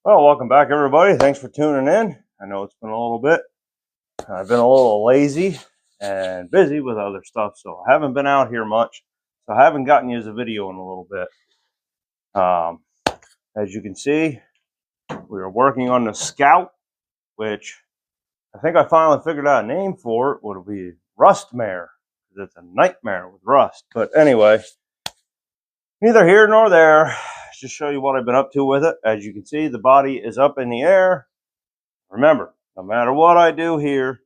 Well, welcome back, everybody. Thanks for tuning in. I know it's been a little bit. I've been a little lazy and busy with other stuff, so I haven't been out here much. So I haven't gotten you as a video in a little bit. As you can see, we are working on the Scout, which I think I finally figured out a name for it. Would be Rust-Mare, because it's a nightmare with rust. But anyway, neither here nor there. Just show you what I've been up to with it. As you can see, the body is up in the air. Remember, no matter what I do here,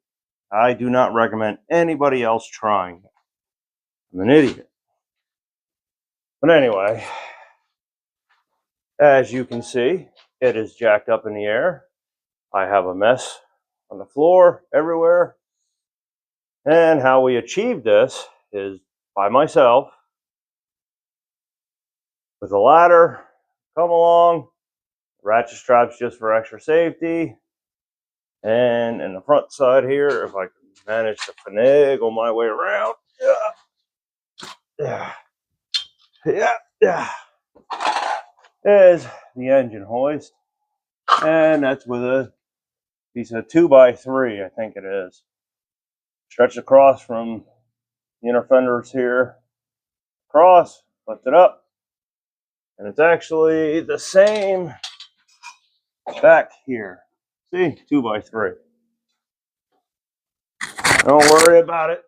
I do not recommend anybody else trying it. I'm an idiot. But anyway, as you can see, it is jacked up in the air. I have a mess on the floor everywhere. And how we achieved this is by myself with a ladder, come along, ratchet straps just for extra safety. And in the front side here, if I can manage to finagle my way around, is the engine hoist. And that's with a piece of 2x3, I think it is. Stretch across from the inner fenders here, across, lift it up. And it's actually the same back here. See, 2x3. Don't worry about it.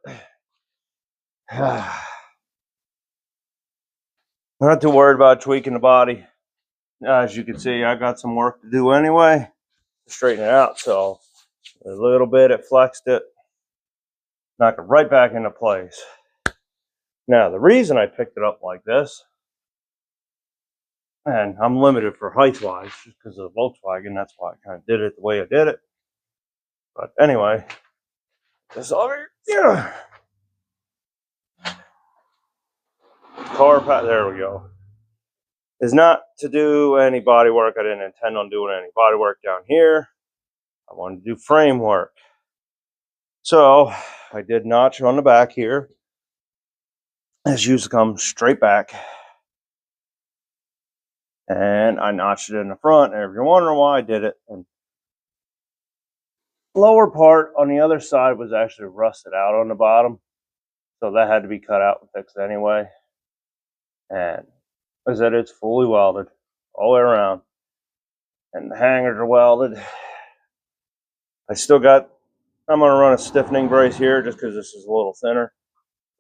Not too worried about tweaking the body. As you can see, I got some work to do anyway to straighten it out. So a little bit, it flexed it, knocked it right back into place. Now, the reason I picked it up like this, and I'm limited for height-wise just because of the Volkswagen, that's why I kind of did it the way I did it. But anyway, this over here, there we go, is not to do any body work. I didn't intend on doing any body work down here. I wanted to do frame work. So I did notch on the back here. This used to come straight back. And I notched it in the front. And if you're wondering why I did it, and lower part on the other side was actually rusted out on the bottom. So that had to be cut out and fixed anyway. And as I said, it's fully welded all the way around. And the hangers are welded. I'm going to run a stiffening brace here just because this is a little thinner,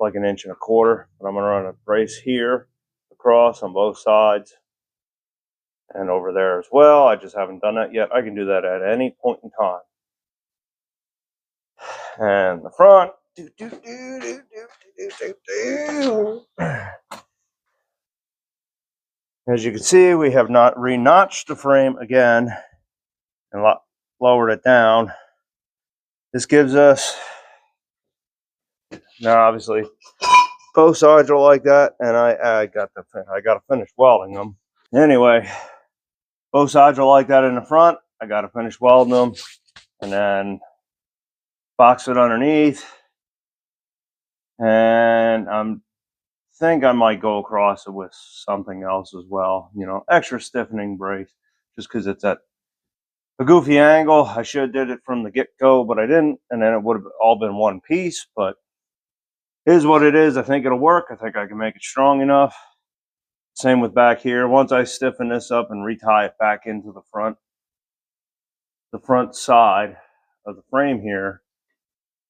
like 1.25 inches. But I'm going to run a brace here across on both sides and over there as well. I just haven't done that yet. I can do that at any point in time. And the front, as you can see, we have not re-notched the frame again and lowered it down. This gives us, now obviously, both sides are like that, and I got to finish welding them. Anyway, both sides are like that in the front. I got to finish welding them, and then box it underneath. And I think I might go across it with something else as well. You know, extra stiffening brace, just because it's at a goofy angle. I should have did it from the get-go, but I didn't, and then it would have all been one piece. But it is what it is. I think it'll work. I think I can make it strong enough. Same with back here. Once I stiffen this up and retie it back into the front side of the frame here,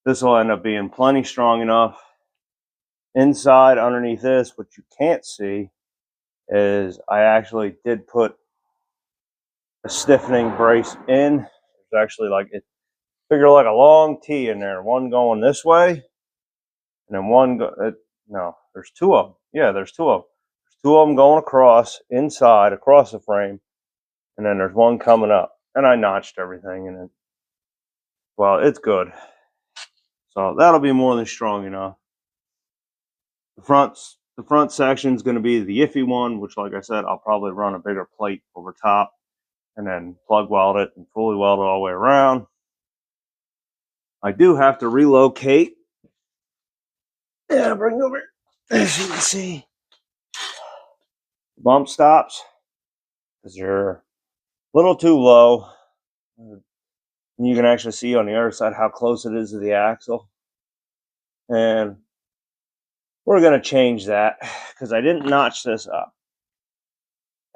this will end up being plenty strong enough. Inside, underneath this, what you can't see is I actually did put a stiffening brace in. It's actually like it, figure like a long T in there, one going this way, and then one no, there's two of them. Yeah, there's two of them. There's two of them going across inside, across the frame, and then there's one coming up. And I notched everything, and well, it's good. So that'll be more than strong enough. The front section is going to be the iffy one, which, like I said, I'll probably run a bigger plate over top and then plug weld it and fully weld it all the way around. I do have to relocate. Yeah, bring over, as you can see, bump stops, because they're little too low. You can actually see on the other side how close it is to the axle. And we're going to change that because I didn't notch this up.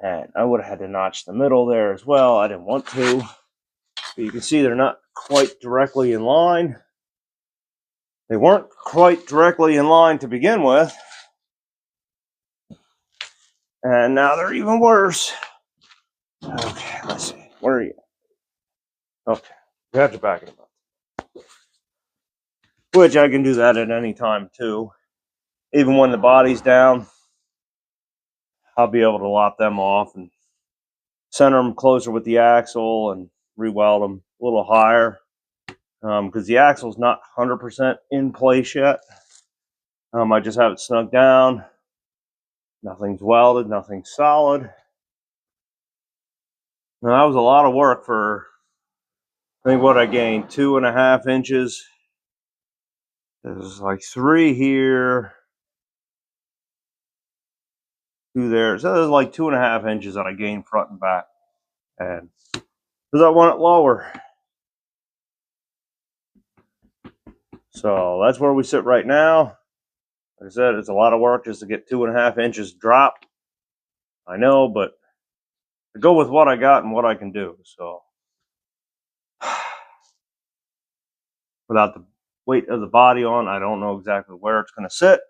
And I would have had to notch the middle there as well. I didn't want to. But you can see they're not quite directly in line. They weren't quite directly in line to begin with. And now they're even worse. Okay, let's see. Where are you? Okay, got your back in the box. Which I can do that at any time too. Even when the body's down, I'll be able to lop them off and center them closer with the axle and re-weld them a little higher. Because the axle's not 100% in place yet. I just have it snug down. Nothing's welded, nothing's solid. Now that was a lot of work for, I think what I gained, 2.5 inches. There's like 3 here, 2 there. So there's like 2.5 inches that I gained front and back. And because I want it lower. So that's where we sit right now. Like I said, it's a lot of work just to get 2.5 inches drop. I know, but I go with what I got and what I can do. So without the weight of the body on, I don't know exactly where it's going to sit.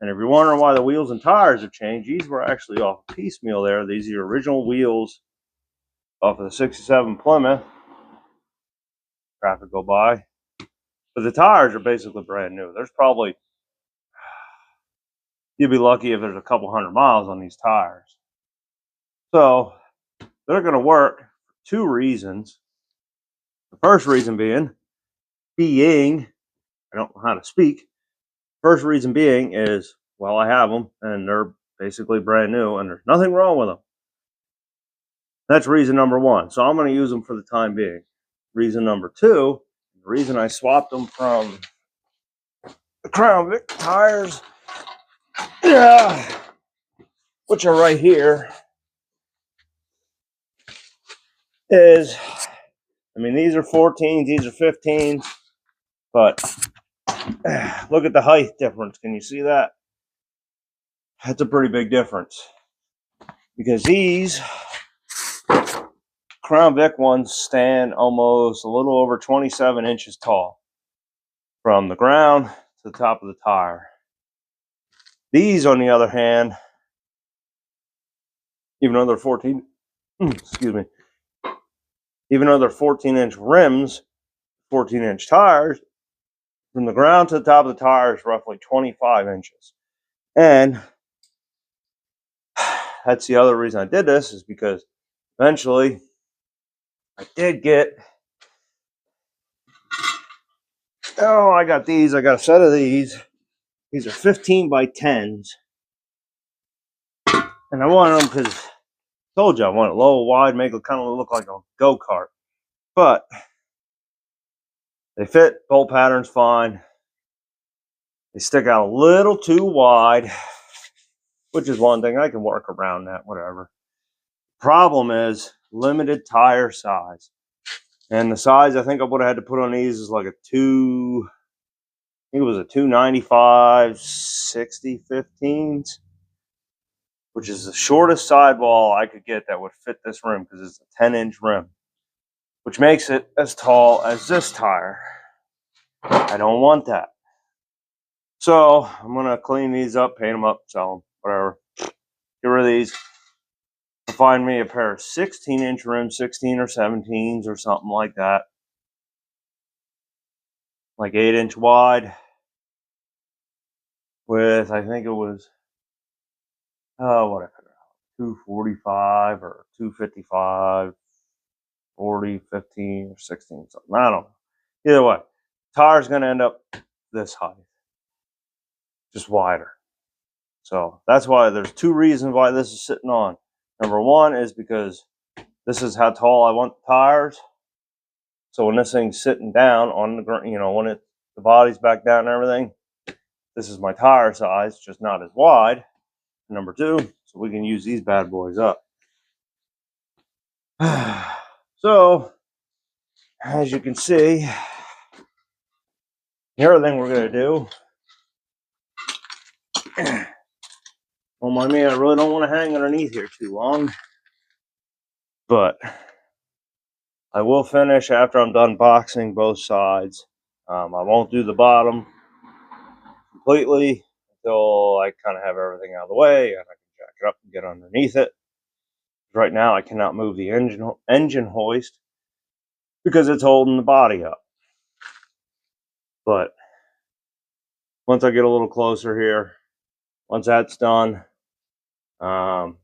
And if you're wondering why the wheels and tires have changed, these were actually off piecemeal there. These are the original wheels off of the 67 Plymouth. Traffic go by. But the tires are basically brand new. There's probably, you'd be lucky if there's a couple 100 miles on these tires. So they're going to work for 2 reasons. The first reason being, I don't know how to speak. First reason being is, well, I have them and they're basically brand new and there's nothing wrong with them. That's reason number 1. So I'm going to use them for the time being. Reason number 2, the reason I swapped them from the Crown Vic tires, which are right here, is, I mean, these are 14s, these are 15s, but look at the height difference. Can you see that? That's a pretty big difference. Because these Crown Vic ones stand almost a little over 27 inches tall from the ground to the top of the tire. These, on the other hand, even though they're 14, excuse me, even though they're 14-inch rims, 14-inch tires, from the ground to the top of the tire is roughly 25 inches. And that's the other reason I did this, is because eventually I did get, I got these. I got a set of these. These are 15 by 10s. And I wanted them because I told you I want it low, wide, make it kind of look like a go-kart. But they fit, bolt pattern's fine. They stick out a little too wide, which is one thing. I can work around that, whatever. Problem is limited tire size. And the size I think I would have had to put on these is like a 2, I think it was a 295 60 15s, which is the shortest sidewall I could get that would fit this rim because it's a 10-inch rim, which makes it as tall as this tire. I don't want that. So I'm going to clean these up, paint them up, sell them, whatever. Get rid of these. I'll find me a pair of 16-inch rims, 16 or 17s or something like that. Like 8-inch wide with, I think it was, what I figured out, 245 or 255, 40, 15 or 16, something. I don't know. Either way, tire's going to end up this height, just wider. So that's why there's 2 reasons why this is sitting on. Number 1 is because this is how tall I want the tires. So when this thing's sitting down on the ground, when the body's back down and everything, this is my tire size, just not as wide. And number 2, so we can use these bad boys up. So, as you can see, the other thing we're going to do, don't mind me, I really don't want to hang underneath here too long, but I will finish after I'm done boxing both sides. I won't do the bottom completely until I kind of have everything out of the way and I can jack it up and get underneath it. Right now I cannot move the engine hoist because it's holding the body up. But once I get a little closer here, once that's done, I'm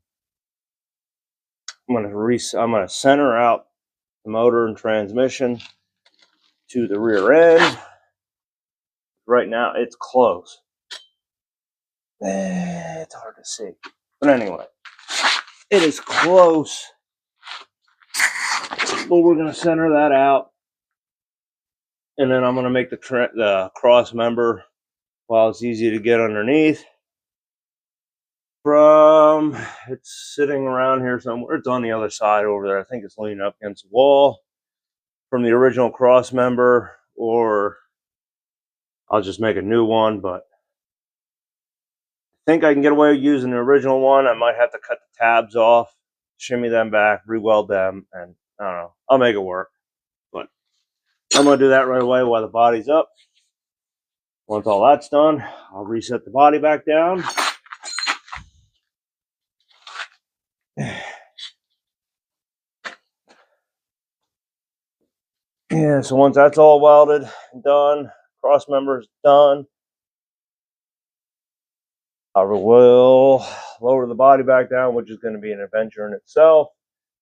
gonna center out the motor and transmission to the rear end. Right now it's close. It's hard to see, but anyway, it is close. But we're gonna center that out, and then I'm gonna make the cross member while it's easy to get underneath. It's sitting around here somewhere. It's on the other side over there. I think it's leaning up against the wall from the original cross member, or I'll just make a new one, but I think I can get away with using the original one. I might have to cut the tabs off, shimmy them back, re-weld them, and I don't know. I'll make it work. But I'm going to do that right away while the body's up. Once all that's done, I'll reset the body back down. Yeah, so once that's all welded and done, cross member's done, I will lower the body back down, which is going to be an adventure in itself.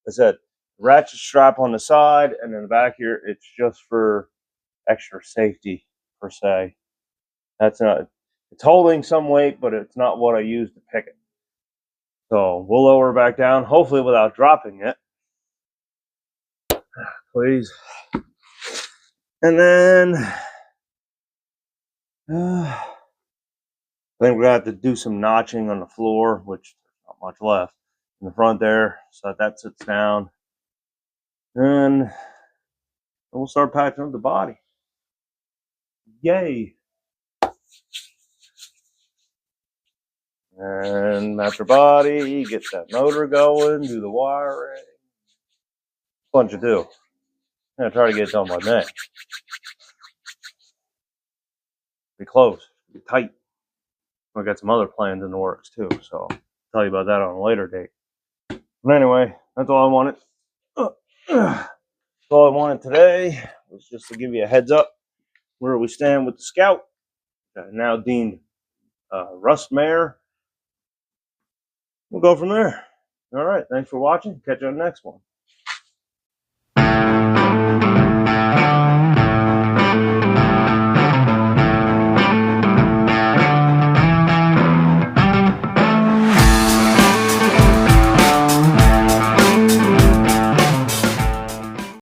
I said, ratchet strap on the side, and then the back here, it's just for extra safety, per se. That's not, it's holding some weight, but it's not what I use to pick it. So we'll lower it back down, hopefully without dropping it. Please. And then I think we're gonna have to do some notching on the floor, which there's not much left in the front there, so that sits down. And we'll start patching up the body. Yay! And match your body, get that motor going, do the wiring. Bunch to do. I'm gonna try to get it done by May. Be close, be tight. I got some other plans in the works too, so I'll tell you about that on a later date. But anyway, that's all I wanted. That's all I wanted today was just to give you a heads up where we stand with the Scout. Now deemed Rust-Mare. We'll go from there. All right, thanks for watching. Catch you on the next one.